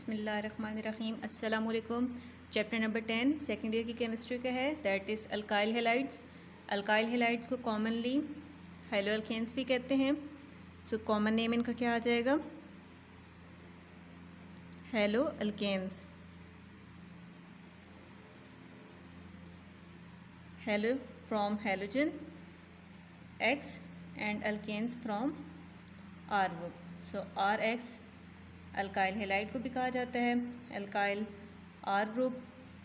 बिस्मिल्लाहिर्रहमानिर्रहीम। अस्सलाम वालेकुम। चैप्टर नंबर 10 सेकेंड ईयर की केमिस्ट्री का है, that is alkyl halides. Alkyl halides को कॉमनली हैलो अल्केन्स भी कहते हैं। सो कॉमन नेम इनका क्या आ जाएगा? Halo alkanes. Halo from halogen X and alkanes from R group. So R X alkyl halide को भी कहा जाता है। Alkyl R group,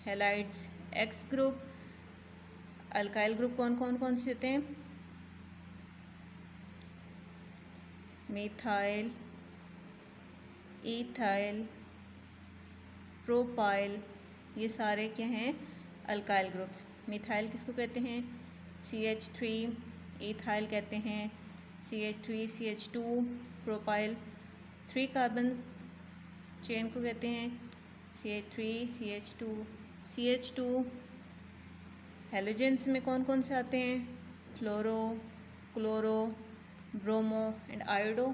halides X group. Alkyl group कौन से होते हैं? मिथाइल, इथाइल, प्रोपाइल, ये सारे क्या हैं? Alkyl groups. मिथाइल किसको कहते हैं? CH3। इथाइल कहते हैं CH3 CH2। Propyl 3 carbon chain को कहते हैं CH3 CH2 CH2। हैलोजेंस में कौन से आते हैं? Fluoro, chloro, bromo and iodo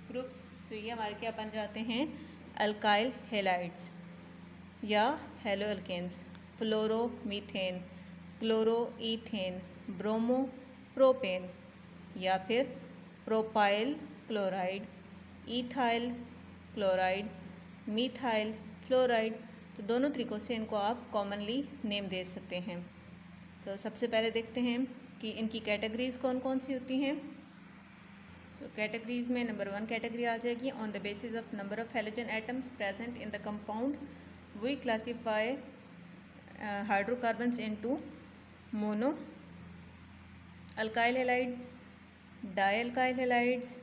groups. So ये हमारे क्या बन जाते हैं? अल्काइल हैलाइड्स या haloalkanes. Fluoro methane, chloro ethane, bromo propane, या फिर propyl chloride, ethyl chloride, methyl fluoride. तो दोनों तरीक़ों से इनको आप कॉमनली नेम दे सकते हैं। सो सबसे पहले देखते हैं कि इनकी कैटेगरीज़ कौन सी होती हैं। सो कैटेगरीज़ में नंबर 1 कैटेगरी आ जाएगी, on the basis of number of halogen atoms present in the compound we classify hydrocarbons into mono alkyl halides, di alkyl halides,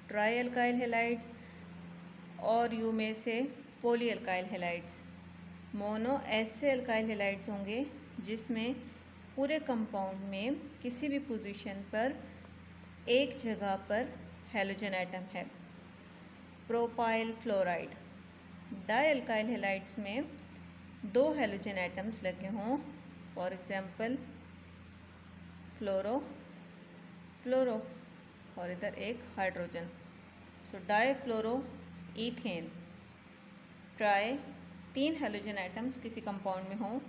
tri alkyl halides और यू में से पॉली अल्काइल हैलाइड्स। मोनो ऐसे alkyl halides होंगे जिसमें पूरे compound में किसी भी पोजीशन पर एक जगह पर हैलोजन एटम है। Propyl fluoride. Die alkyl halides में 2 हैलोजन एटम्स लगे हों, फॉर एग्जांपल फ्लोरो फ्लोरो और इधर एक hydrogen. So di fluoro ethane. Tri 3 halogen atoms किसी कंपाउंड में हों,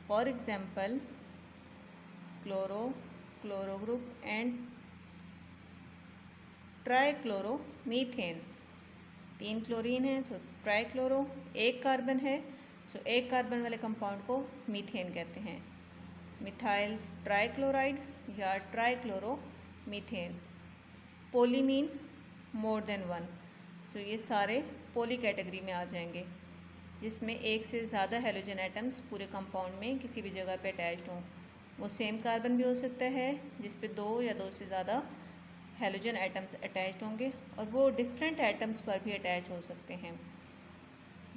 for example chloro chloro group and tri chloro methane. 3 chlorine है तो ट्राई क्लोरो, 1 कार्बन है सो 1 कार्बन वाले कंपाउंड को मीथेन कहते हैं। मिथाइल ट्राइक्लोराइड या trichloro methane. Poly mean more than 1। So ये सारे पोली कैटेगरी में आ जाएंगे, जिसमें एक से ज़्यादा हैलोजन एटम्स पूरे कंपाउंड में किसी भी जगह पे अटैच्ड हों। वो सेम कार्बन भी हो सकता है जिस पे 2 या 2 से ज़्यादा हैलोजन एटम्स अटैच्ड होंगे, और वो डिफरेंट एटम्स पर भी अटैच हो सकते हैं।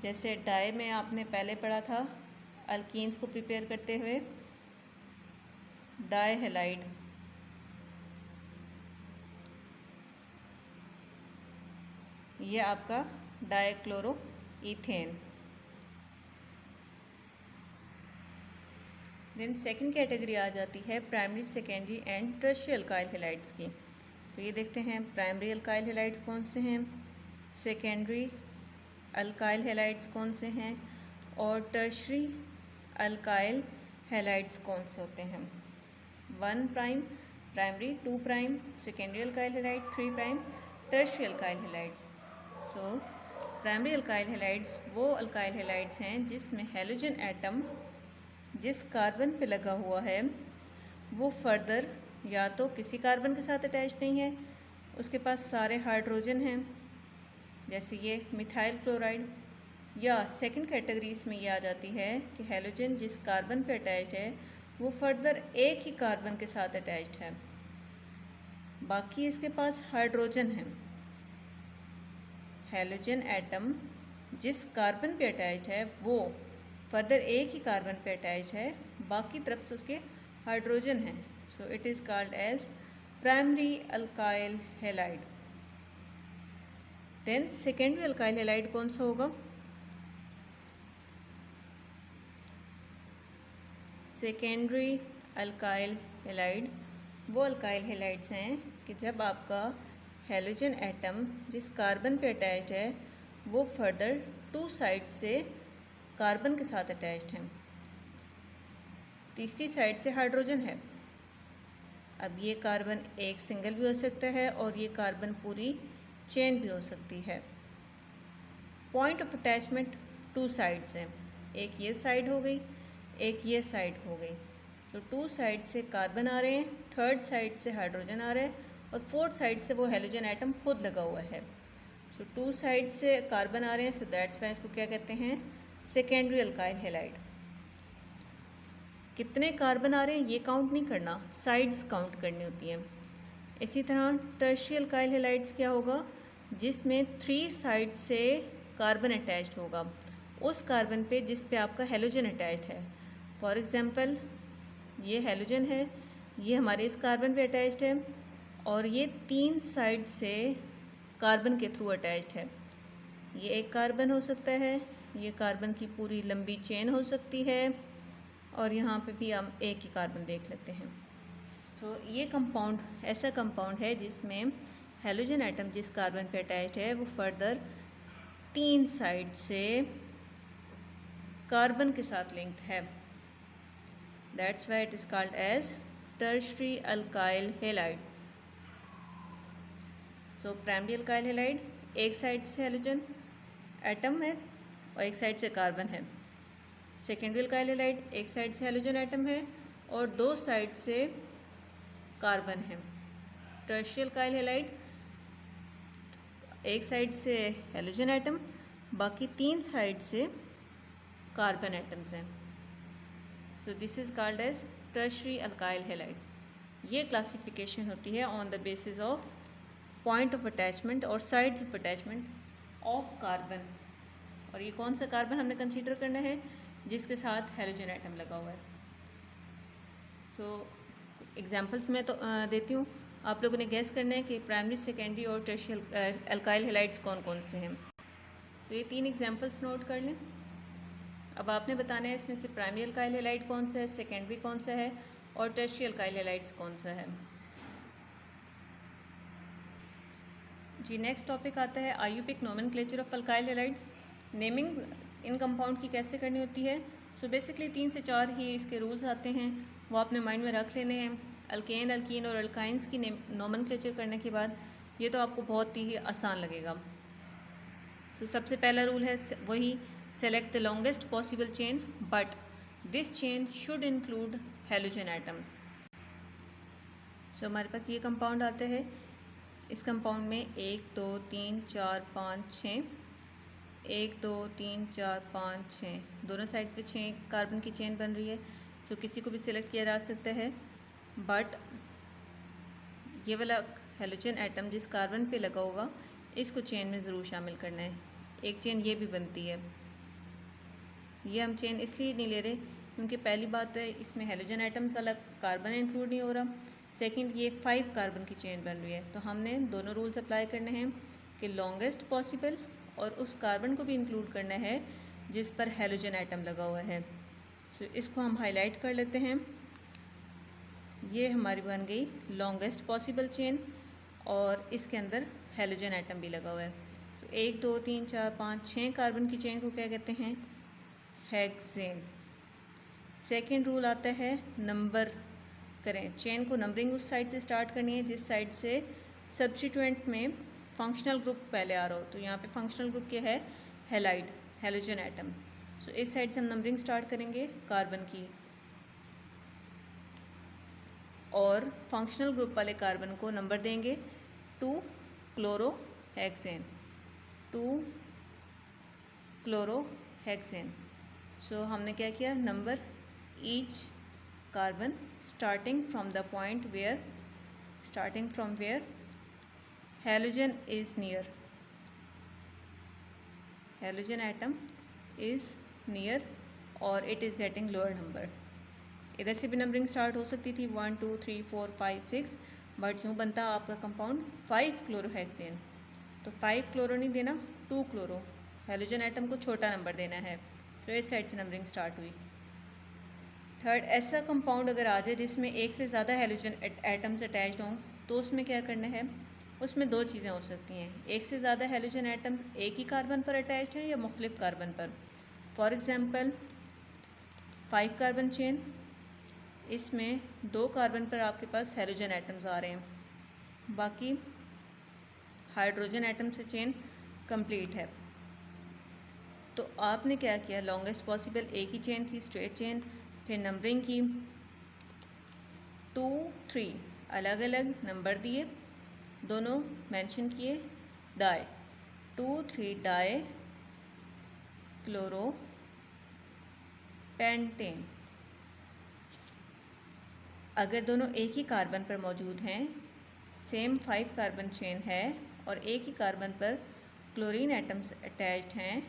जैसे डाई में आपने पहले पढ़ा था अल्कीन्स को प्रिपेयर करते हुए, डाई हैलाइड, ये आपका dichloro ethane. Then second category आ जाती है primary, secondary and tertiary alkyl halides की। तो ये देखते हैं प्राइमरी अल्काइल हैलाइड्स कौन से हैं, सेकेंडरी अल्काइल हैलाइड्स कौन से हैं, और टर्शियरी अल्काइल हैलाइड्स कौन से होते हैं। 1 prime primary, 2 prime secondary alkyl halide, 3 prime tertiary alkyl halides. सो प्राइमरी अल्काइल हैलाइड्स वो अल्काइल हैलाइड्स हैं जिसमें हैलोजन एटम जिस कार्बन पे लगा हुआ है वो फर्दर या तो किसी कार्बन के साथ अटैच नहीं है, उसके पास सारे हाइड्रोजन हैं, जैसे ये मिथाइल क्लोराइड। या सेकंड कैटेगरीज में ये आ जाती है कि हैलोजन जिस कार्बन पे अटैच है वो फर्दर एक ही कार्बन के साथ अटैच्ड है, बाकी इसके पास हाइड्रोजन है। हैलोजन एटम जिस कार्बन पे अटैच है वो फर्दर एक ही कार्बन पे अटैच है, बाकी तरफ से उसके हाइड्रोजन है। So it is called as primary alkyl halide. Then secondary alkyl halide कौन सा होगा? सेकेंडरी अल्काइल हैलाइड वो अल्काइल हैलाइड्स हैं कि जब आपका हैलोजन एटम जिस कार्बन पे अटैच है वो फर्दर टू साइड से कार्बन के साथ अटैच्ड हैं, तीसरी साइड से हाइड्रोजन है। अब ये कार्बन एक सिंगल भी हो सकता है और ये कार्बन पूरी चेन भी हो सकती है। Point of attachment two sides हैं, एक ये साइड हो गई, एक ये साइड हो गई। तो टू साइड से कार्बन आ रहे हैं, थर्ड साइड से हाइड्रोजन आ रहा है और फोर्थ साइड से वो हेलोजन एटम खुद लगा हुआ है। सो टू साइड से कार्बन आ रहे हैं, सो दैट्स वाई इसको क्या कहते हैं, सेकेंडरी अल्काइल हैलाइड। कितने कार्बन आ रहे हैं ये काउंट नहीं करना, साइड्स काउंट करनी होती हैं। इसी तरह टर्शियरी अल्काइल हैलाइड्स क्या होगा, जिसमें 3 साइड से कार्बन अटैच्ड होगा उस कार्बन पे जिस पे आपका हेलोजन अटैच्ड है। फॉर एग्जांपल ये हेलोजन है, ये हमारे इस कार्बन पे अटैच्ड है और ये 3 साइड से कार्बन के थ्रू अटैच्ड है। ये एक कार्बन हो सकता है, ये कार्बन की पूरी लंबी चेन हो सकती है और यहाँ पे भी हम एक ही कार्बन देख लेते हैं। सो ये कंपाउंड ऐसा कंपाउंड है जिसमें हेलोजन एटम जिस कार्बन पे अटैच्ड है वो फर्दर 3 साइड से कार्बन के साथ लिंक्ड है। That's why it is called as tertiary alkyl halide. So primary alkyl halide, एक साइड से हेलोजन एटम है और एक साइड से कार्बन है। सेकेंडरी अल्काइल हैलाइड, एक साइड से हेलोजन एटम है और 2 साइड से कार्बन है। टर्शियरी अल्काइल हैलाइड, एक साइड से हेलोजन एटम, बाकी 3 साइड से कार्बन एटम्स हैं। So this is called as tertiary alkyl halide. ये क्लासिफिकेशन होती है on the basis of point of attachment और sides of attachment of carbon. और ये कौन सा कार्बन हमने कंसीडर करना है, जिसके साथ हेलोजन एटम लगा हुआ है। सो एग्जांपल्स मैं तो देती हूँ, आप लोगों ने गैस करना है कि प्राइमरी, सेकेंडरी और टर्शियरी अल्काइल हैलाइड्स कौन कौन से हैं। सो ये 3 एग्जांपल्स नोट कर लें। अब आपने बताना है इसमें से प्राइमरी अल्काइल हैलाइड कौन सा है, सेकेंडरी कौन सा है और टर्शियरी अल्काइल हैलाइड्स कौन सा है। जी नेक्स्ट टॉपिक आता है IUPAC nomenclature of alkyl halides. Naming इन कंपाउंड की कैसे करनी होती है। सो बेसिकली 3 से 4 ही इसके रूल्स आते हैं, वो आपने माइंड में रख लेने हैं। अल्केन, अल्कीन और अल्काइंस की नोमेनक्लेचर करने के बाद ये तो आपको बहुत ही आसान लगेगा। सो सबसे पहला रूल है वही, select the longest possible chain but this chain should include halogen atoms. So हमारे पास ये कंपाउंड आता है, इस कंपाउंड में 1 2 3 4 5 6, 1 2 3 4 5 6 दोनों साइड पे 6 कार्बन की चेन बन रही है। सो किसी को भी सिलेक्ट किया जा सकता है, बट ये वाला हेलोजन एटम जिस कार्बन पे लगा होगा इसको चेन में ज़रूर शामिल करना है। एक चेन ये भी बनती है, ये हम चेन इसलिए नहीं ले रहे क्योंकि पहली बात है इसमें हेलोजन एटम्स वाला कार्बन इंक्लूड नहीं हो रहा, सेकंड ये 5 कार्बन की चेन बन रही है। तो हमने दोनों रूल्स अप्लाई करने हैं कि लॉन्गेस्ट पॉसिबल और उस कार्बन को भी इंक्लूड करना है जिस पर हेलोजन एटम लगा हुआ है। सो इसको हम हाईलाइट कर लेते हैं। ये हमारी बन गई लॉन्गेस्ट पॉसिबल चेन और इसके अंदर हेलोजन एटम भी लगा हुआ है। तो 1 2 3 4 5 6 कार्बन की चेन को क्या कहते हैं, हेक्सेन। सेकंड रूल आता है नंबर करें, चेन को नंबरिंग उस साइड से स्टार्ट करनी है जिस साइड से सब्स्टिट्यूएंट में फंक्शनल ग्रुप पहले आ रहा हो। तो यहाँ पे फंक्शनल ग्रुप क्या है, हैलाइड, हेलोजन एटम। सो इस साइड से हम नंबरिंग स्टार्ट करेंगे कार्बन की और फंक्शनल ग्रुप वाले कार्बन को नंबर देंगे 2 क्लोरोहेक्सेन, 2 क्लोरोहेक्सेन। सो हमने क्या किया, number each carbon starting from where halogen is near, halogen atom is near और it is getting lower number। इधर से भी नंबरिंग स्टार्ट हो सकती थी 1 2 3 4 5 6, बट यूँ बनता आपका कंपाउंड 5 क्लोरोहेक्सेन। तो 5 क्लोरो नहीं देना, 2 क्लोरो, हेलोजन एटम को छोटा नंबर देना है। तो इस साइड से नंबरिंग स्टार्ट हुई। थर्ड, ऐसा कंपाउंड अगर आ जाए जिसमें एक से ज़्यादा हेलोजन एटम्स अटैच्ड हों तो उसमें क्या करना है, उसमें दो चीज़ें हो सकती हैं, एक से ज़्यादा हेलोजन एटम एक ही कार्बन पर अटैच्ड है या मुख्तलिफ कार्बन पर। फॉर एग्ज़ाम्पल 5 कार्बन चेन, इसमें 2 कार्बन पर आपके पास हेलोजन एटम्स आ रहे हैं, बाकी हाइड्रोजन एटम से चेन कंप्लीट है। तो आपने क्या किया, लॉन्गेस्ट पॉसिबल एक ही चेन थी, स्ट्रेट चेन, फिर नंबरिंग की, 2, 3 अलग अलग नंबर दिए, दोनों मेंशन किए, डाई 2, 3 डाई क्लोरो पेंटेन। अगर दोनों एक ही कार्बन पर मौजूद हैं, सेम 5 कार्बन चेन है और एक ही कार्बन पर क्लोरीन एटम्स अटैच्ड हैं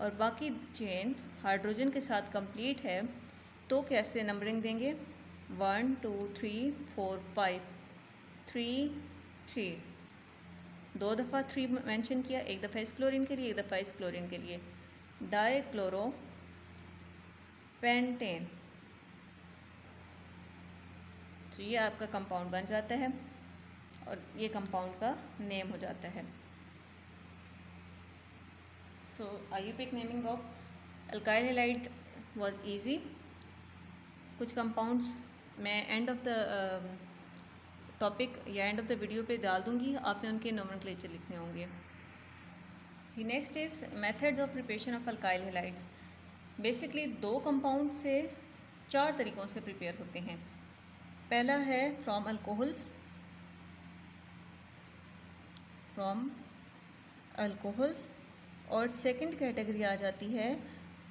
और बाकी चेन हाइड्रोजन के साथ कंप्लीट है, तो कैसे नंबरिंग देंगे, 1, 2, 3, 4, 5, 3, 3, 2 दफ़ा 3 मेंशन किया, एक दफ़ा इस क्लोरीन के लिए, एक दफ़ा इस क्लोरीन के लिए, डाई क्लोरो पेंटेन। तो ये आपका कंपाउंड बन जाता है और ये कंपाउंड का नेम हो जाता है। So IUPAC naming of alkyl halide was easy. कुछ कंपाउंड्स मैं एंड ऑफ द टॉपिक या एंड ऑफ द वीडियो पे डाल दूंगी, आपने उनके नोमेनक्लेचर लिखने होंगे। जी, next is methods of preparation of alkyl halides. Basically 2 compound से 4 तरीक़ों से प्रिपेयर होते हैं। पहला है फ्रॉम अल्कोहल्स, और सेकंड कैटेगरी आ जाती है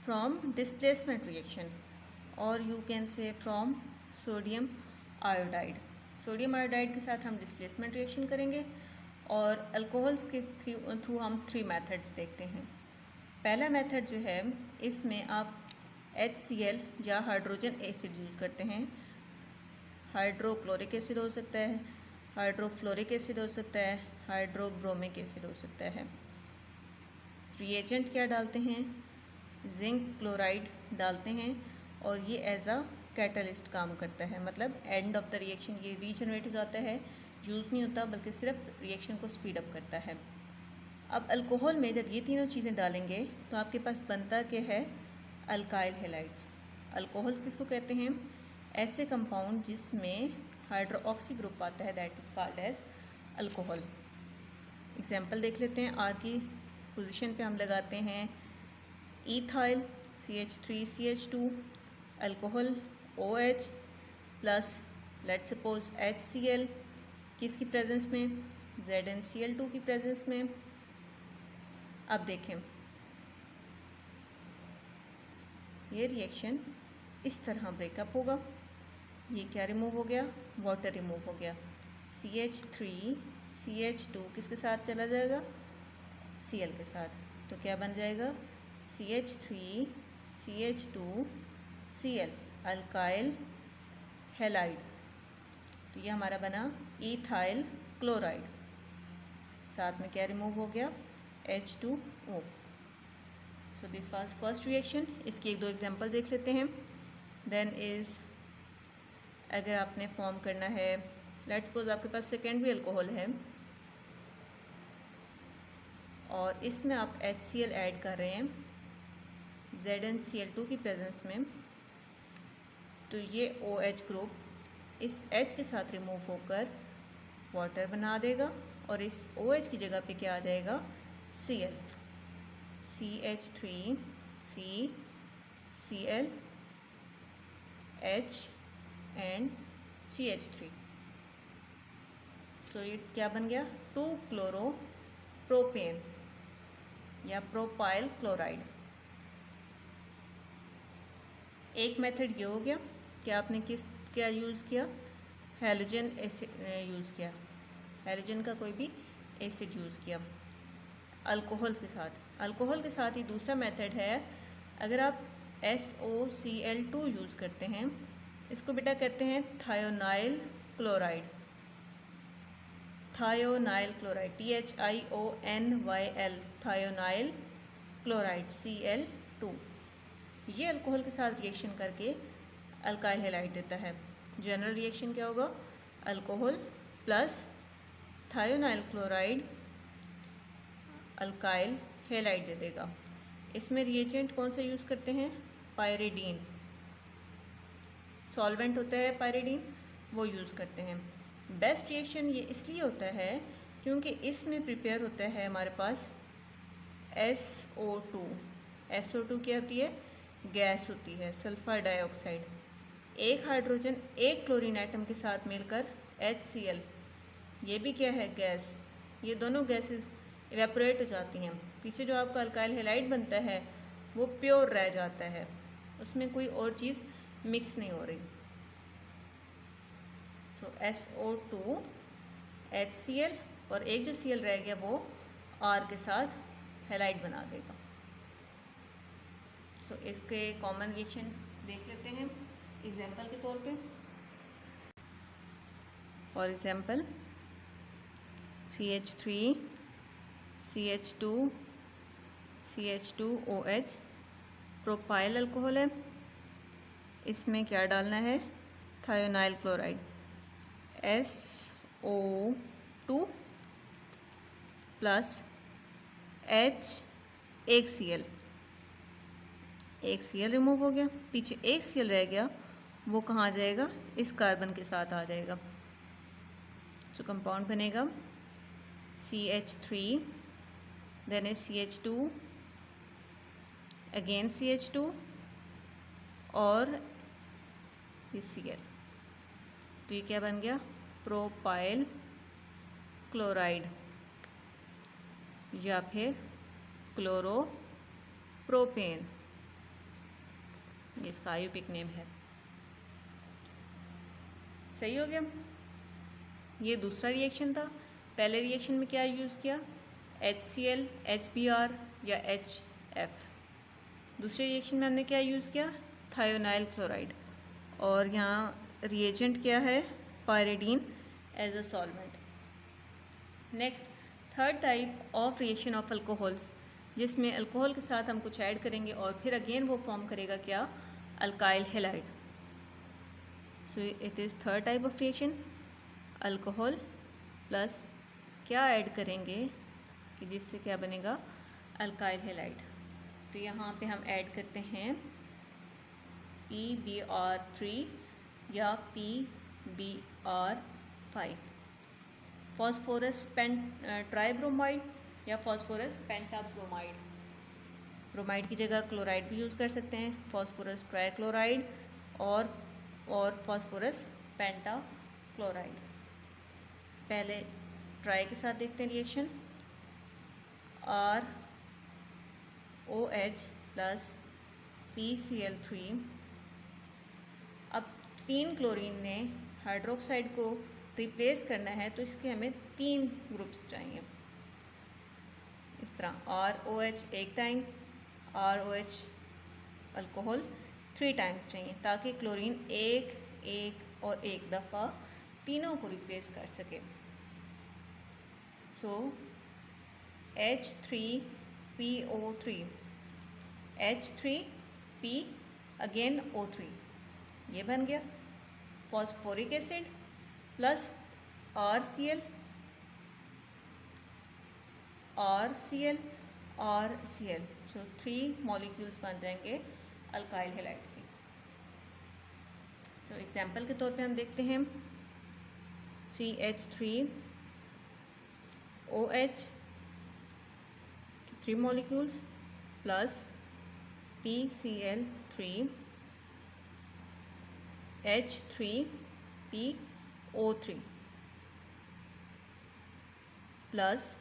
फ्रॉम डिस्प्लेसमेंट रिएक्शन, और you can say from sodium iodide. Sodium iodide के साथ हम डिस्प्लेसमेंट रिएक्शन करेंगे और अल्कोहल्स के थ्रू हम 3 मेथड्स देखते हैं। पहला मेथड जो है, इसमें आप HCl या हाइड्रोजन एसिड यूज़ करते हैं। हाइड्रोक्लोरिक एसिड हो सकता है, हाइड्रोफ्लोरिक एसिड हो सकता है, हाइड्रोब्रोमिक एसिड हो सकता है। रिएजेंट क्या डालते हैं, जिंक क्लोराइड डालते हैं और ये एज अ कैटलिस्ट काम करता है, मतलब एंड ऑफ द रिएक्शन ये रीजनरेट हो जाता है, यूज़ नहीं होता बल्कि सिर्फ रिएक्शन को स्पीड अप करता है। अब अल्कोहल में जब ये तीनों चीज़ें डालेंगे तो आपके पास बनता क्या है, अल्काइल हैलाइड्स। अल्कोहल्स किसको कहते हैं, ऐसे कंपाउंड जिसमें हाइड्रोक्सी ग्रुप आता है, that is called as alcohol. Example देख लेते हैं। आर की पोजीशन पे हम लगाते हैं ethyl CH3CH2, alcohol OH plus let suppose HCl, किसकी प्रेजेंस में, ZnCl2 की प्रेजेंस में। अब देखें ये रिएक्शन इस तरह ब्रेकअप होगा, ये क्या रिमूव हो गया, वाटर रिमूव हो गया, CH3CH2 किसके साथ चला जाएगा, Cl के साथ, तो क्या बन जाएगा, CH3CH2Cl अल्काइल हैलाइड। तो ये हमारा बना इथाइल क्लोराइड, साथ में क्या रिमूव हो गया, H2O। So this was first reaction. इसकी 1-2 एग्जांपल देख लेते हैं। देन इज़, अगर आपने फॉर्म करना है, लेट्स सपोज आपके पास सेकेंडरी अल्कोहल है और इसमें आप HCl ऐड कर रहे हैं ZnCl2 की प्रेजेंस में, तो ये OH ग्रुप इस H के साथ रिमूव होकर वाटर बना देगा और इस OH की जगह पे क्या आ जाएगा, Cl, CH3CCl H and CH3। सो ये क्या बन गया, 2-क्लोरोप्रोपेन या प्रोपाइल क्लोराइड। एक मेथड ये हो गया कि आपने क्या यूज़ किया, हैलोजन एसिड यूज़ किया, हैलोजन का कोई भी एसिड यूज़ किया अल्कोहल के साथ। अल्कोहल के साथ ही दूसरा मेथड है, अगर आप SOCl2 यूज़ करते हैं, इसको बेटा कहते हैं thionyl chloride, thionyl chloride, THIONYL, thionyl chloride Cl2। ये अल्कोहल के साथ रिएक्शन करके अल्काइल हैलाइड देता है। जनरल रिएक्शन क्या होगा, alcohol plus thionyl chloride alkyl halide दे देगा। इसमें रिएजेंट कौन सा यूज़ करते हैं? पायरिडीन, सॉल्वेंट होता है पायरिडीन, वो यूज़ करते हैं। बेस्ट रिएक्शन ये इसलिए होता है क्योंकि इसमें प्रिपेयर होता है हमारे पास SO2। SO2 क्या होती है? गैस होती है, सल्फर डाइऑक्साइड। एक हाइड्रोजन एक क्लोरीन एटम के साथ मिलकर HCl, ये भी क्या है? गैस। ये दोनों गैसेस इवेपोरेट हो जाती हैं। पीछे जो आपका अल्काइल हेलाइड बनता है वो प्योर रह जाता है, उसमें कोई और चीज़ मिक्स नहीं हो रही। सो SO2 HCl और एक जो Cl रह गया वो R के साथ हेलाइड बना देगा। सो इसके कॉमन रिएक्शन देख लेते हैं एग्जाम्पल के तौर पे। For example CH3 CH2 CH2OH propyl alcohol है। इसमें क्या डालना है? Thionyl chloride SO2 plus H, एक Cl, एक Cl रिमूव हो गया, पीछे एक Cl रह गया, वो कहाँ जाएगा? इस कार्बन के साथ आ जाएगा। तो कंपाउंड बनेगा CH3, देन है CH2, अगेन CH2 और ये Cl। तो ये क्या बन गया? प्रोपाइल क्लोराइड या फिर क्लोरोप्रोपेन, ये इसका आयुर्वेदिक नेम है। सही हो गया। ये दूसरा रिएक्शन था। पहले रिएक्शन में क्या यूज़ किया? HCl, HBr या HF। दूसरे रिएक्शन में हमने क्या यूज़ किया? Thionyl chloride. और यहाँ रिएजेंट क्या है? Pyridine as a solvent. Next, third type of reaction of alcohols, जिसमें अल्कोहल के साथ हम कुछ ऐड करेंगे और फिर अगेन वो फॉर्म करेगा क्या? Alkyl halide. So it is third type of reaction, alcohol plus क्या ऐड करेंगे कि जिससे क्या बनेगा? Alkyl halide. तो यहाँ पे हम ऐड करते हैं PBr3 या PBr5, फॉस्फोरस ट्राइब्रोमाइड या फॉस्फोरस पेंटाब्रोमाइड। ब्रोमाइड की जगह क्लोराइड भी यूज़ कर सकते हैं, फॉस्फोरस ट्राइक्लोराइड और फॉस्फोरस पेंटाक्लोराइड। पहले ट्राई के साथ देखते हैं रिएक्शन, ROH प्लस PCl3। अब 3 क्लोरीन ने हाइड्रोक्साइड को रिप्लेस करना है तो इसके हमें 3 ग्रुप्स चाहिए। इस तरह ROH एक टाइम, ROH अल्कोहल 3 टाइम्स चाहिए ताकि क्लोरीन एक और एक दफ़ा तीनों को रिप्लेस कर सके। सो H3PO3, H3P अगेन O3, ये बन गया फॉस्फोरिक एसिड प्लस RCl सो 3 मॉलिक्यूल्स बन जाएंगे अल्काइल हेलाइड के। सो एग्जाम्पल के तौर पे हम देखते हैं CH3OH 3 molecules plus PCl3 H3PO3 plus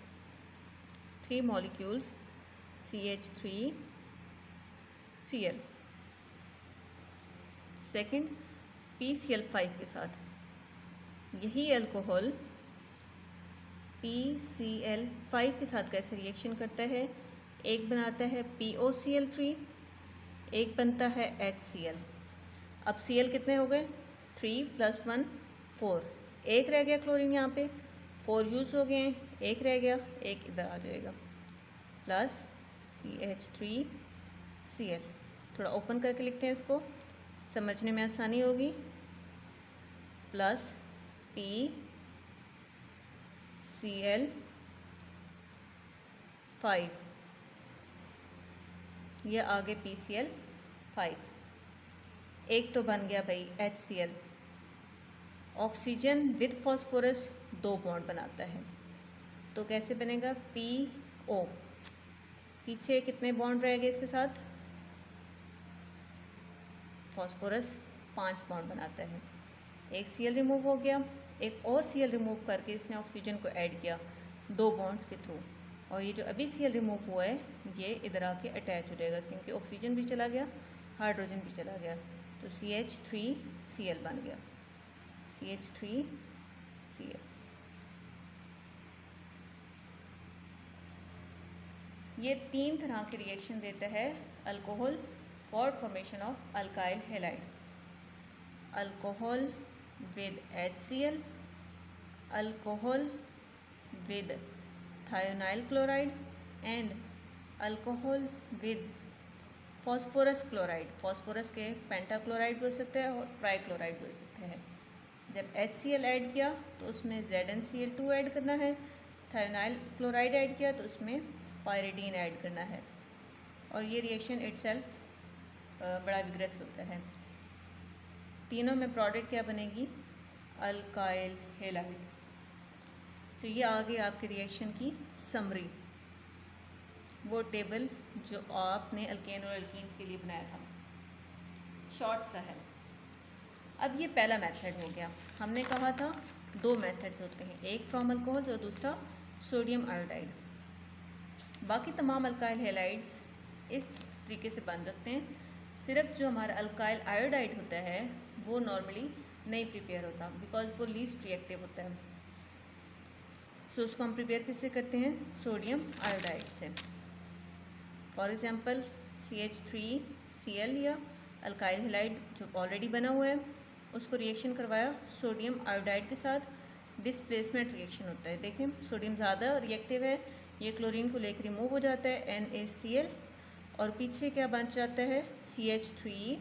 3 molecules CH3Cl। Second PCl5 के साथ यही अल्कोहल PCl5 के साथ कैसे रिएक्शन करता है? एक बनाता है POCl3, एक बनता है HCl। अब Cl कितने हो गए? 3 + 1 4, एक रह गया क्लोरीन, यहाँ पे 4 यूज़ हो गए, एक रह गया, एक इधर आ जाएगा, प्लस CH3Cl। थोड़ा ओपन करके लिखते हैं इसको, समझने में आसानी होगी, प्लस Cl5, ये आगे PCl5, एक तो बन गया भाई HCl। Oxygen with phosphorus 2 bond बनाता है, तो कैसे बनेगा PO। पीछे कितने बॉन्ड रह गए इसके साथ, फॉस्फोरस 5 बॉन्ड बनाता है। एक Cl रिमूव हो गया, एक और Cl रिमूव करके इसने ऑक्सीजन को ऐड किया 2 बॉन्ड्स के थ्रू, और ये जो अभी Cl रिमूव हुआ है ये इधर आके अटैच हो जाएगा, क्योंकि ऑक्सीजन भी चला गया, हाइड्रोजन भी चला गया, तो CH3Cl बन गया, CH3Cl। ये 3 तरह के रिएक्शन देता है alcohol for formation of alkyl halide. Alcohol with HCl, alcohol with thionyl chloride and alcohol with phosphorus chloride. Phosphorus के पेंटाक्लोराइड भी हो सकता है और ट्राइक्लोराइड भी हो सकता है। जब HCl ऐड किया तो उसमें ZnCl2 ऐड करना है, थायोनाइल क्लोराइड ऐड किया तो उसमें पायरिडीन ऐड करना है, और ये रिएक्शन इटसेल्फ बड़ा विग्रेस होता है। तीनों में प्रोडक्ट क्या बनेगी, अल्काइल हैलाइड। सो ये आ गई आपके रिएक्शन की समरी, वो टेबल जो आपने अल्केन और अल्कीन के लिए बनाया था, शॉर्ट सा है। अब ये पहला मेथड हो गया। हमने कहा था 2 मेथड्स होते हैं, एक फ्रॉम अल्कोहल और दूसरा सोडियम आयोडाइड। बाकी तमाम अल्काइल हैलाइड्स इस तरीके से बन सकते हैं, सिर्फ जो हमारा अल्काइल आयोडाइड होता है वो नॉर्मली नहीं प्रिपेयर होता, बिकॉज वो लीस्ट रिएक्टिव होता है। सो उसको हम प्रिपेयर किससे करते हैं, सोडियम आयोडाइड से। फॉर एग्जांपल CH3Cl लिया, अल्काइल हैलाइड जो ऑलरेडी बना हुआ है उसको रिएक्शन करवाया सोडियम आयोडाइड के साथ, डिस्प्लेसमेंट रिएक्शन होता है। देखें सोडियम ज़्यादा रिएक्टिव है, ये क्लोरीन को लेकर रिमूव हो जाता है NaCl, और पीछे क्या बन जाता है CH3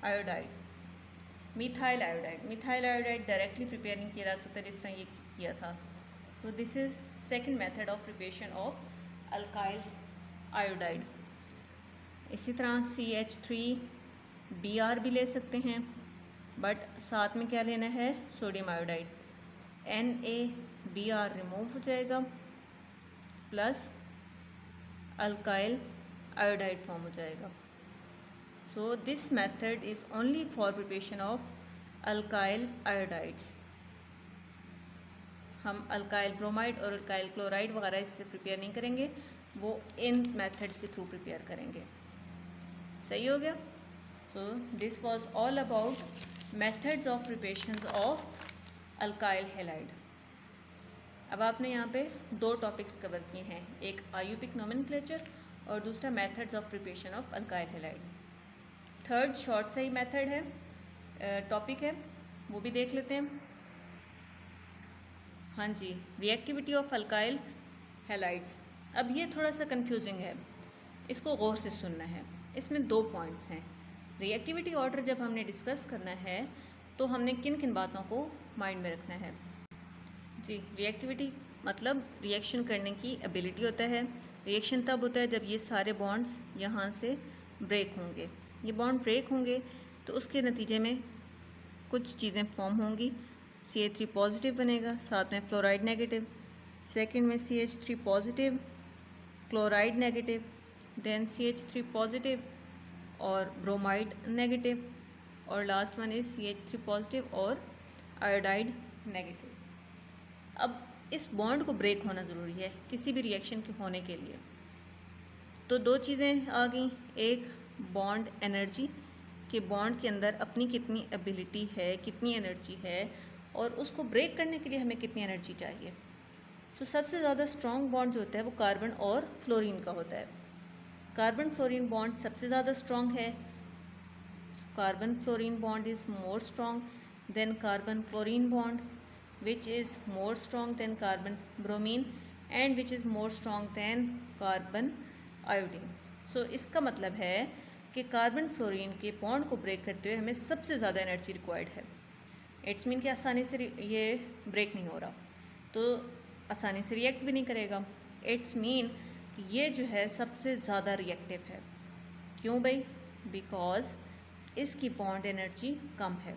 iodide, methyl iodide. Methyl iodide directly prepare नहीं किया जा सकता जिस तरह ये किया था। तो this is second method of preparation of alkyl iodide. इसी तरह CH3Br भी ले सकते हैं, बट साथ में क्या लेना है, सोडियम आयोडाइड। NaBr रिमूव हो जाएगा, प्लस अल्काइल आयोडाइड फॉर्म हो जाएगा। So this method is only for preparation of alkyl iodides. हम अल्काइल ब्रोमाइड और अल्काइल क्लोराइड वगैरह इससे प्रिपेयर नहीं करेंगे, वो इन मेथड्स के थ्रू प्रिपेयर करेंगे। सही हो गया। So this was all about methods of preparation of alkyl halide. अब आपने यहाँ पे 2 टॉपिक्स कवर किए हैं, एक आयुपिक नोमेनक्लेचर और दूसरा methods of preparation of alkyl halides. Third short सा ही मेथड है, टॉपिक है, वो भी देख लेते हैं। हाँ जी, रिएक्टिविटी ऑफ अल्काइल हैलाइड्स। अब ये थोड़ा सा कंफ्यूजिंग है, इसको गौर से सुनना है। इसमें 2 पॉइंट्स हैं। रिएक्टिविटी ऑर्डर जब हमने डिस्कस करना है तो हमने किन किन बातों को माइंड में रखना है जी। रिएक्टिविटी मतलब रिएक्शन करने की एबिलिटी होता है। रिएक्शन तब होता है जब ये सारे बॉन्ड्स यहाँ से ब्रेक होंगे। ये बॉन्ड ब्रेक होंगे तो उसके नतीजे में कुछ चीज़ें फॉर्म होंगी। CH3 पॉजिटिव बनेगा, साथ में फ्लोराइड नेगेटिव, सेकंड में CH3 positive, chloride negative, then CH3 positive और ब्रोमाइड नेगेटिव, और last one is CH3 positive और आयोडाइड नेगेटिव। अब इस बॉन्ड को ब्रेक होना ज़रूरी है किसी भी रिएक्शन के होने के लिए। तो 2 चीज़ें आ गई, एक बॉन्ड एनर्जी कि बॉन्ड के अंदर अपनी कितनी एबिलिटी है, कितनी एनर्जी है, और उसको ब्रेक करने के लिए हमें कितनी एनर्जी चाहिए। तो सबसे ज़्यादा स्ट्रॉन्ग बॉन्ड जो होता है वो कार्बन और फ्लोरीन का होता है। कार्बन फ्लोरीन बॉन्ड सबसे ज़्यादा स्ट्रॉन्ग है। Carbon fluorine bond is more strong than carbon chlorine bond, which is more strong than carbon bromine and which is more strong than carbon iodine. So इसका मतलब है कि कार्बन फ्लोरीन के bond को break करते हुए हमें सबसे ज़्यादा एनर्जी रिक्वायर्ड है। इट्स मीन कि आसानी से ये ब्रेक नहीं हो रहा। तो आसानी से रिएक्ट भी नहीं करेगा। इट्स मीन कि ये जो है सबसे ज़्यादा रिएक्टिव है। क्यों भाई? बिकॉज इसकी बॉन्ड एनर्जी कम है,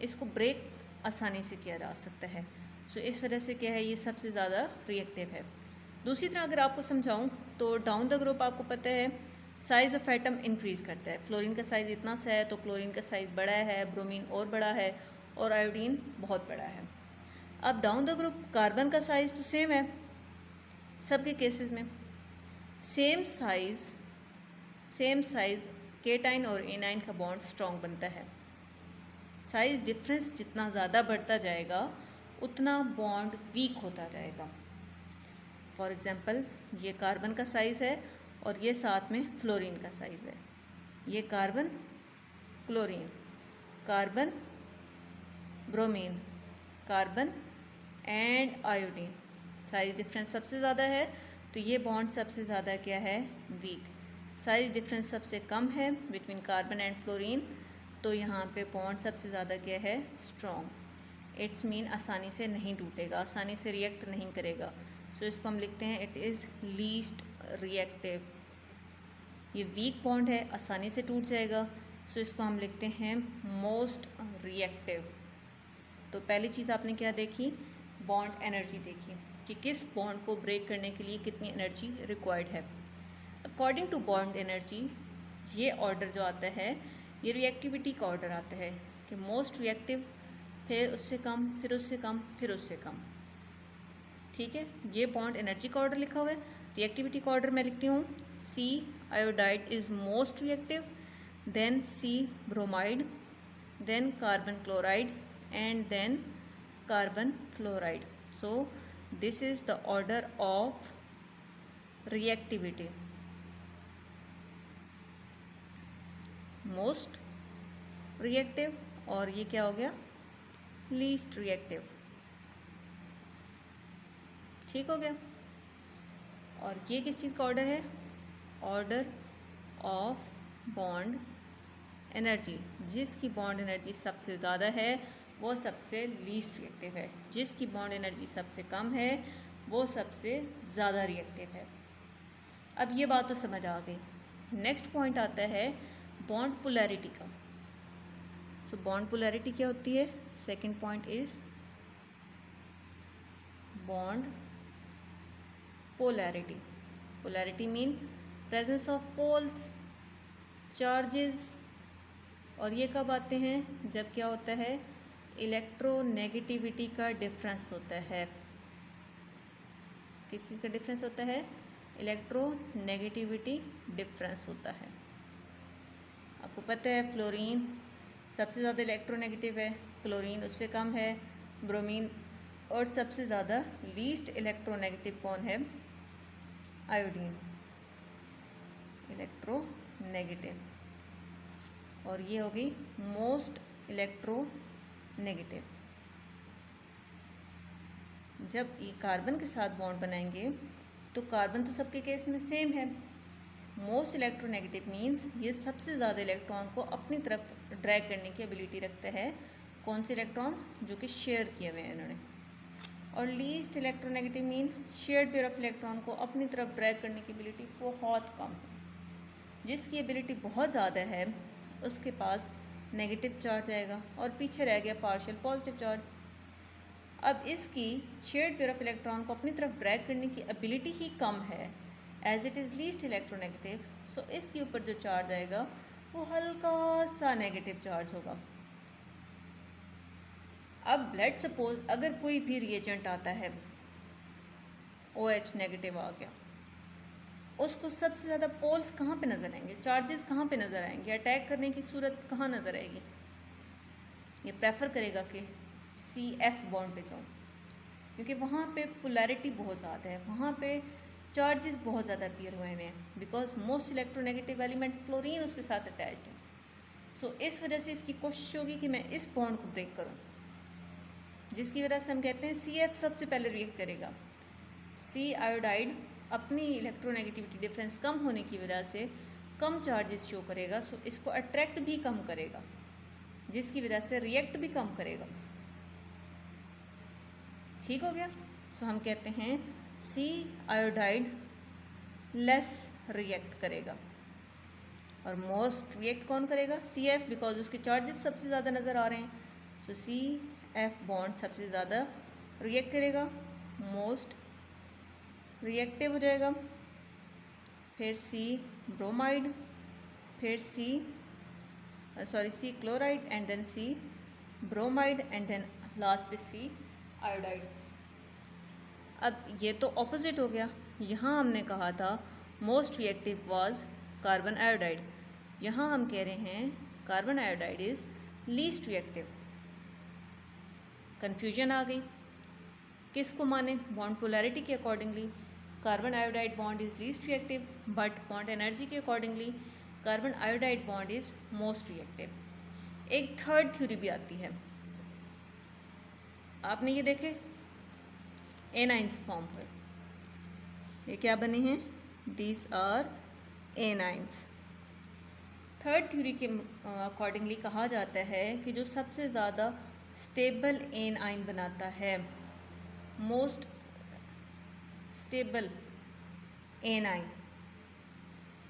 इसको ब्रेक आसानी से किया जा सकता है। सो इस वजह से क्या है, ये सबसे ज़्यादा रिएक्टिव है। दूसरी तरह अगर आपको समझाऊं तो डाउन द ग्रुप आपको पता है साइज़ ऑफ एटम इंक्रीज़ करता है। फ्लोरीन का साइज़ इतना सा है तो क्लोरीन का साइज़ बड़ा है, ब्रोमीन और बड़ा है, और आयोडीन बहुत बड़ा है। अब डाउन द ग्रुप कार्बन का साइज़ तो सेम है सबके केसेस में, सेम साइज़ केटाइन और एनाइन का बॉन्ड स्ट्रॉन्ग बनता है। साइज़ डिफरेंस जितना ज़्यादा बढ़ता जाएगा उतना बॉन्ड वीक होता जाएगा। फॉर एग्ज़ाम्पल ये कार्बन का साइज़ है और ये साथ में फ्लोरीन का साइज़ है। ये carbon chlorine, carbon bromine, carbon and iodine, size difference सबसे ज़्यादा है तो ये बॉन्ड सबसे ज़्यादा क्या है, वीक। साइज़ डिफरेंस सबसे कम है बिटवीन कार्बन एंड फ्लोरीन तो यहाँ पे बॉन्ड सबसे ज़्यादा क्या है, स्ट्रॉन्ग। इट्स मीन आसानी से नहीं टूटेगा, आसानी से रिएक्ट नहीं करेगा। सो इसको हम लिखते हैं इट इज़ लीस्ट रिएक्टिव। ये वीक बॉन्ड है, आसानी से टूट जाएगा, सो इसको हम लिखते हैं मोस्ट रिएक्टिव। तो पहली चीज़ आपने क्या देखी, बॉन्ड एनर्जी देखी कि किस बॉन्ड को ब्रेक करने के लिए कितनी एनर्जी रिक्वायर्ड है। अकॉर्डिंग टू बॉन्ड एनर्जी ये ऑर्डर जो आता है ये रिएक्टिविटी का ऑर्डर आता है कि मोस्ट रिएक्टिव, फिर उससे कम, फिर उससे कम, फिर उससे कम। ठीक है, ये बॉन्ड एनर्जी का ऑर्डर लिखा हुआ है। रिएक्टिविटी का ऑर्डर मैं लिखती हूँ, C iodide is most reactive, then C bromide, then carbon chloride and then carbon fluoride. So this is the order of reactivity, most reactive, और ये क्या हो गया, लीस्ट रिएक्टिव। ठीक हो गया। और ये किस चीज़ का ऑर्डर है, ऑर्डर ऑफ बॉन्ड एनर्जी। जिसकी बॉन्ड एनर्जी सबसे ज़्यादा है वो सबसे लीस्ट रिएक्टिव है, जिसकी बॉन्ड एनर्जी सबसे कम है वो सबसे ज़्यादा रिएक्टिव है। अब ये बात तो समझ आ गई। नेक्स्ट पॉइंट आता है बॉन्ड पोलैरिटी का। सो बॉन्ड पोलैरिटी क्या होती है, second point is bond polarity. Polarity mean presence of poles, charges, और ये कब आते हैं, जब क्या होता है, इलेक्ट्रोनेगेटिविटी का डिफरेंस होता है। किस चीज़ का डिफरेंस होता है, इलेक्ट्रोनेगेटिविटी डिफरेंस होता है। आपको पता है फ्लोरीन सबसे ज़्यादा इलेक्ट्रोनेगेटिव है, क्लोरीन उससे कम है, ब्रोमीन, और सबसे ज़्यादा लीस्ट इलेक्ट्रोनेगेटिव कौन है, आयोडीन, इलेक्ट्रोनेगेटिव, और ये होगी मोस्ट इलेक्ट्रोनेगेटिव। जब ये कार्बन के साथ बॉन्ड बनाएंगे तो कार्बन तो सबके केस में सेम है। मोस्ट इलेक्ट्रोनेगेटिव मीन्स ये सबसे ज़्यादा इलेक्ट्रॉन को अपनी तरफ ड्रैग करने की एबिलिटी रखता है। कौन से इलेक्ट्रॉन, जो कि शेयर किए हुए हैं इन्होंने। और least electronegative mean shared pair of electron को अपनी तरफ ड्रैग करने की एबिलिटी बहुत कम है। जिसकी एबिलिटी बहुत ज़्यादा है उसके पास नेगेटिव चार्ज आएगा और पीछे रह गया पार्शियल पॉजिटिव चार्ज। अब इसकी शेयर्ड पेयर ऑफ इलेक्ट्रॉन को अपनी तरफ ड्रैग करने की एबिलिटी ही कम है, as it is least electronegative. So इसके ऊपर जो चार्ज आएगा वो हल्का सा नेगेटिव चार्ज होगा। अब लेट सपोज अगर कोई भी रिएजेंट आता है, OH नेगेटिव आ गया, उसको सबसे ज़्यादा पोल्स कहाँ पे नज़र आएंगे, चार्जेस कहाँ पे नज़र आएंगे, अटैक करने की सूरत कहाँ नज़र आएगी, ये प्रेफर करेगा कि CF बॉन्ड पे जाऊँ, क्योंकि वहाँ पे पोलैरिटी बहुत ज़्यादा है, वहाँ पे चार्जेस बहुत ज़्यादा अपीयर हुए हैं, because most electronegative element fluorine उसके साथ अटैच्ड है। सो इस वजह से इसकी कोशिश होगी कि मैं इस बॉन्ड को ब्रेक करूँ, जिसकी वजह से हम कहते हैं CF सबसे पहले रिएक्ट करेगा। C आयोडाइड अपनी इलेक्ट्रोनेगेटिविटी डिफरेंस कम होने की वजह से कम चार्जेस शो करेगा, सो इसको अट्रैक्ट भी कम करेगा, जिसकी वजह से रिएक्ट भी कम करेगा। ठीक हो गया। सो हम कहते हैं सी आयोडाइड लेस रिएक्ट करेगा, और मोस्ट रिएक्ट कौन करेगा? सी एफ, बिकॉज उसके चार्जेस सबसे ज़्यादा नज़र आ रहे हैं। सो सी एफ बॉन्ड सबसे ज़्यादा रिएक्ट करेगा, मोस्ट रिएक्टिव हो जाएगा। फिर सी ब्रोमाइड, फिर C chloride, and then C bromide, and then last पे सी आयोडाइड। अब ये तो ऑपोजिट हो गया। यहाँ हमने कहा था most reactive was carbon iodide, यहाँ हम कह रहे हैं carbon iodide is least reactive. Confusion आ गई, किसको माने? बॉन्ड पोलैरिटी के accordingly carbon iodide bond is least reactive, but bond energy के accordingly carbon iodide bond is most reactive. एक थर्ड थ्योरी भी आती है, आपने ये देखे एनाइंस फॉर्म हुए, ये क्या बने हैं? These are anions. Third theory के अकॉर्डिंगली कहा जाता है कि जो सबसे ज़्यादा स्टेबल एनाइन बनाता है, मोस्ट स्टेबल एनाइन,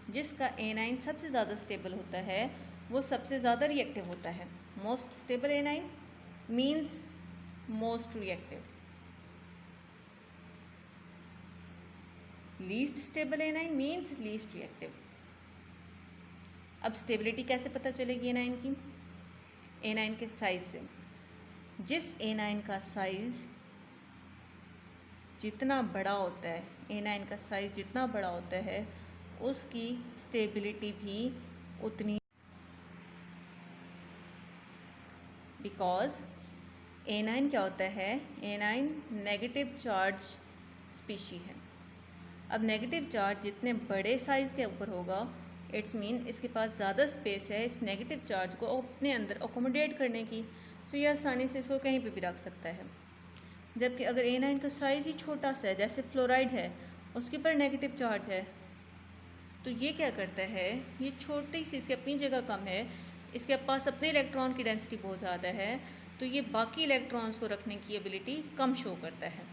जिसका एनाइन सबसे ज़्यादा स्टेबल होता है वो सबसे ज़्यादा रिएक्टिव होता है। Most stable A9 means most reactive, least stable A9 means least reactive. अब स्टेबिलिटी कैसे पता चलेगी एनाइन की? एनाइन के साइज से। जिस एनाइन का साइज जितना बड़ा होता है, एनाइन का साइज जितना बड़ा होता है, उसकी स्टेबिलिटी भी उतनी, बिकॉज एनाइन क्या होता है? एनाइन नेगेटिव चार्ज स्पीशी है। अब नेगेटिव चार्ज जितने बड़े साइज़ के ऊपर होगा, इट्स मीन इसके पास ज़्यादा स्पेस है इस नेगेटिव चार्ज को अपने अंदर अकोमोडेट करने की, तो ये आसानी से इसको कहीं पे भी रख सकता है। जबकि अगर एनाइन का साइज़ ही छोटा सा है, जैसे फ्लोराइड है, उसके ऊपर नेगेटिव चार्ज है, तो ये क्या करता है? ये छोटी सी, इसकी अपनी जगह कम है, इसके पास अपने इलेक्ट्रॉन की डेंसिटी बहुत ज़्यादा है, तो ये बाकी इलेक्ट्रॉन्स को रखने की एबिलिटी कम शो करता है।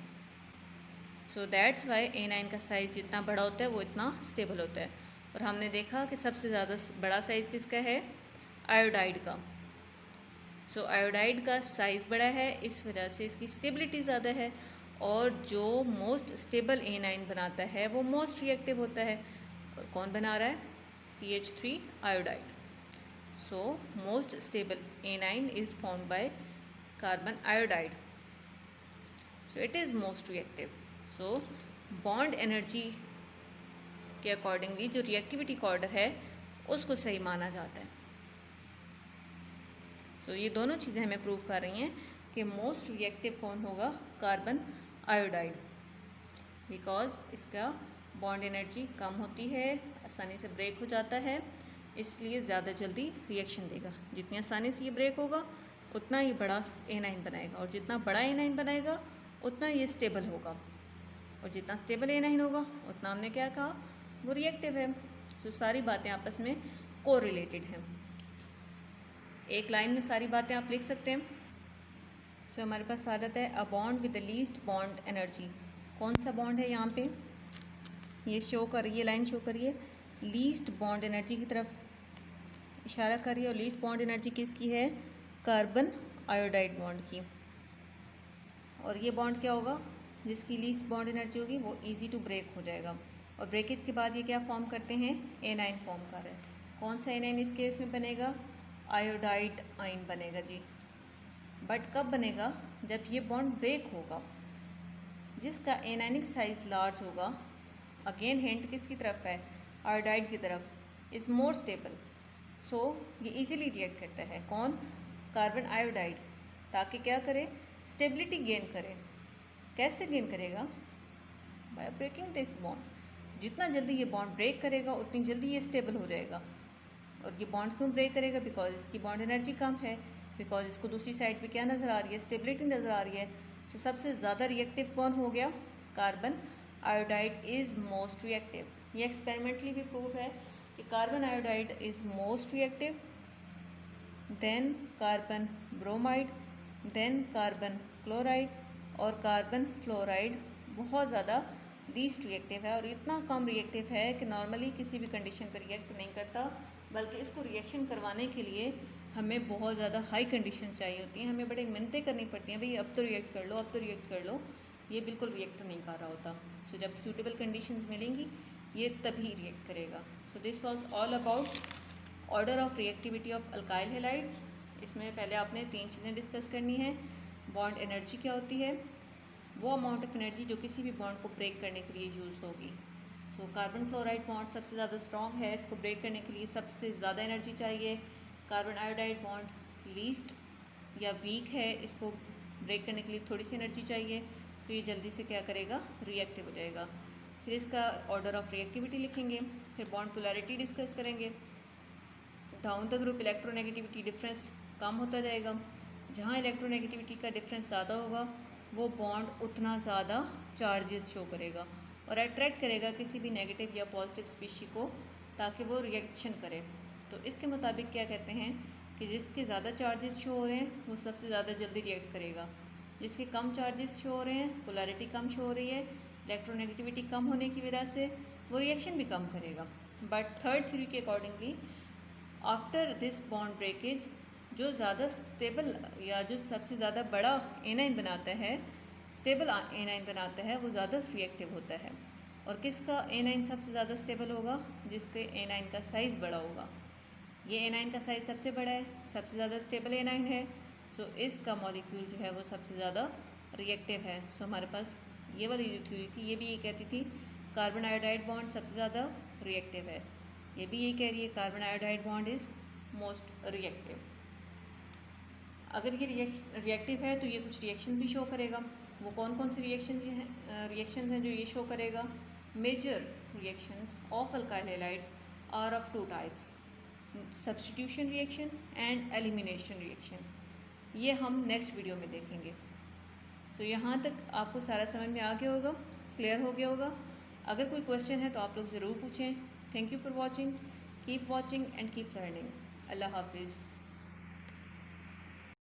सो दैट्स वाई एनाइन का साइज़ जितना बड़ा होता है वो इतना स्टेबल होता है। और हमने देखा कि सबसे ज़्यादा बड़ा साइज़ किसका है? आयोडाइड का। सो आयोडाइड का साइज़ बड़ा है, इस वजह से इसकी स्टेबिलिटी ज़्यादा है, और जो मोस्ट स्टेबल एनाइन बनाता है वो मोस्ट रिएक्टिव होता है। और कौन बना रहा है? CH3 iodide. So most stable A9 is found by carbon iodide, so it is most reactive. So bond energy के अकॉर्डिंगली जो रिएक्टिविटी ऑर्डर है उसको सही माना जाता है। सो ये दोनों चीज़ें हमें प्रूव कर रही हैं कि मोस्ट रिएक्टिव कौन होगा? कार्बन आयोडाइड, बिकॉज इसका बॉन्ड एनर्जी कम होती है, आसानी से ब्रेक हो जाता है, इसलिए ज़्यादा जल्दी रिएक्शन देगा। जितनी आसानी से ये ब्रेक होगा उतना ही बड़ा एनाइन बनाएगा, और जितना बड़ा एनाइन बनाएगा उतना ये स्टेबल होगा, और जितना स्टेबल एनाइन होगा उतना हमने क्या कहा? वो रिएक्टिव है। सो सारी बातें आपस में को रिलेटेड हैं, एक लाइन में सारी बातें आप लिख सकते हैं। सो हमारे पास आ जाता है a bond with the least bond energy. कौन सा बॉन्ड है यहाँ पे? ये शो कर रही है, लाइन शो करिए, लीस्ट बॉन्ड एनर्जी की तरफ इशारा कर रही है, और लीस्ट बॉन्ड एनर्जी किसकी है? कार्बन आयोडाइड बॉन्ड की। और ये बॉन्ड क्या होगा? जिसकी लीस्ट बॉन्ड एनर्जी होगी वो इजी टू ब्रेक हो जाएगा, और ब्रेकेज के बाद ये क्या फॉर्म करते हैं? एनाइन फॉर्म कर रहे हैं। कौन सा एनाइन इस केस में बनेगा? आयोडाइड आइन बनेगा जी। बट कब बनेगा? जब ये बॉन्ड ब्रेक होगा। जिसका एनाइनिक साइज लार्ज होगा, अगेन हिंट किसकी तरफ है? आयोडाइड की तरफ, इज़ मोर स्टेबल। सो ये इजीली रिएक्ट करता है। कौन? कार्बन आयोडाइड, ताकि क्या करे? स्टेबिलिटी गेन करे। कैसे गेन करेगा? By breaking this bond. जितना जल्दी ये बॉन्ड ब्रेक करेगा उतनी जल्दी ये स्टेबल हो जाएगा। और ये बॉन्ड क्यों ब्रेक करेगा? बिकॉज इसकी बॉन्ड एनर्जी कम है, बिकॉज इसको दूसरी साइड पे क्या नज़र आ रही है? स्टेबिलिटी नज़र आ रही है। तो सबसे ज़्यादा रिएक्टिव कौन हो गया? Carbon iodide is most reactive. ये एक्सपेरिमेंटली भी प्रूव है कि carbon iodide is most reactive, then carbon bromide, then carbon chloride, और कार्बन फ्लोराइड बहुत ज़्यादा लीस्ट रिएक्टिव है और इतना कम रिएक्टिव है कि नॉर्मली किसी भी कंडीशन पर रिएक्ट नहीं करता, बल्कि इसको रिएक्शन करवाने के लिए हमें बहुत ज़्यादा हाई कंडीशन चाहिए होती हैं। हमें बड़ी मिन्नतें करनी पड़ती हैं, भाई अब तो रिएक्ट कर लो, अब तो रिएक्ट कर लो। ये बिल्कुल रिएक्ट नहीं कर रहा होता। सो जब सूटेबल कंडीशंस मिलेंगी ये तभी रिएक्ट करेगा। So this was all about order of reactivity of alkyl halides. इसमें पहले आपने 3 चीज़ें डिस्कस करनी है। बॉन्ड एनर्जी क्या होती है, वो अमाउंट ऑफ एनर्जी जो किसी भी बॉन्ड को ब्रेक करने के लिए यूज़ होगी। सो कार्बन फ्लोराइड बॉन्ड सबसे ज़्यादा स्ट्रॉन्ग है, इसको ब्रेक करने के लिए सबसे ज़्यादा एनर्जी चाहिए। कार्बन आयोडाइड बॉन्ड लीस्ट या वीक है, इसको ब्रेक करने के लिए थोड़ी सी एनर्जी चाहिए, तो ये जल्दी से क्या करेगा, रिएक्टिव हो जाएगा। फिर इसका ऑर्डर ऑफ रिएक्टिविटी लिखेंगे, फिर बॉन्ड पोलैरिटी डिस्कस करेंगे। Down the group electronegativity difference कम होता जाएगा। जहाँ इलेक्ट्रोनेगेटिविटी का डिफरेंस ज़्यादा होगा वो बॉन्ड उतना ज़्यादा चार्जेस शो करेगा और अट्रैक्ट करेगा किसी भी नेगेटिव या पॉजिटिव स्पीशी को, ताकि वो रिएक्शन करे। तो इसके मुताबिक क्या कहते हैं कि जिसके ज़्यादा चार्जेस शो हो रहे हैं वो सबसे ज़्यादा जल्दी रिएक्ट करेगा, जिसके कम चार्जेस शो हो रहे हैं, पोलैरिटी कम शो हो रही है, इलेक्ट्रोनेगेटिविटी कम होने की वजह से वो रिएक्शन भी कम करेगा। बट थर्ड थ्योरी के accordingly after this bond breakage जो ज़्यादा स्टेबल या जो सबसे ज़्यादा बड़ा एनाइन बनाता है, स्टेबल एनाइन बनाता है, वो ज़्यादा रिएक्टिव होता है। और किसका एनाइन सबसे ज़्यादा स्टेबल होगा, जिसके एनाइन का साइज़ बड़ा होगा। ये एनाइन का साइज़ सबसे बड़ा है, सबसे ज़्यादा स्टेबल एनाइन है, सो इसका मॉलिक्यूल जो है वो सबसे ज़्यादा रिएक्टिव है। सो हमारे पास ये वाली जो थ्योरी थी ये भी ये कहती थी कार्बन आयोडाइड बॉन्ड सबसे ज़्यादा रिएक्टिव है, ये भी यही कह रही है carbon iodide bond is most reactive. अगर ये रिएक्टिव है तो ये कुछ रिएक्शन भी शो करेगा। वो कौन कौन से रिएक्शंस हैं जो ये शो करेगा। Major reactions of alkyl halides are of 2 types, substitution reaction and elimination reaction. ये हम नेक्स्ट वीडियो में देखेंगे। सो यहाँ तक आपको सारा समझ में आ गया होगा, क्लियर हो गया होगा। अगर कोई क्वेश्चन है तो आप लोग ज़रूर पूछें। Thank you for watching, keep watching and keep learning. अल्लाह हाफिज़।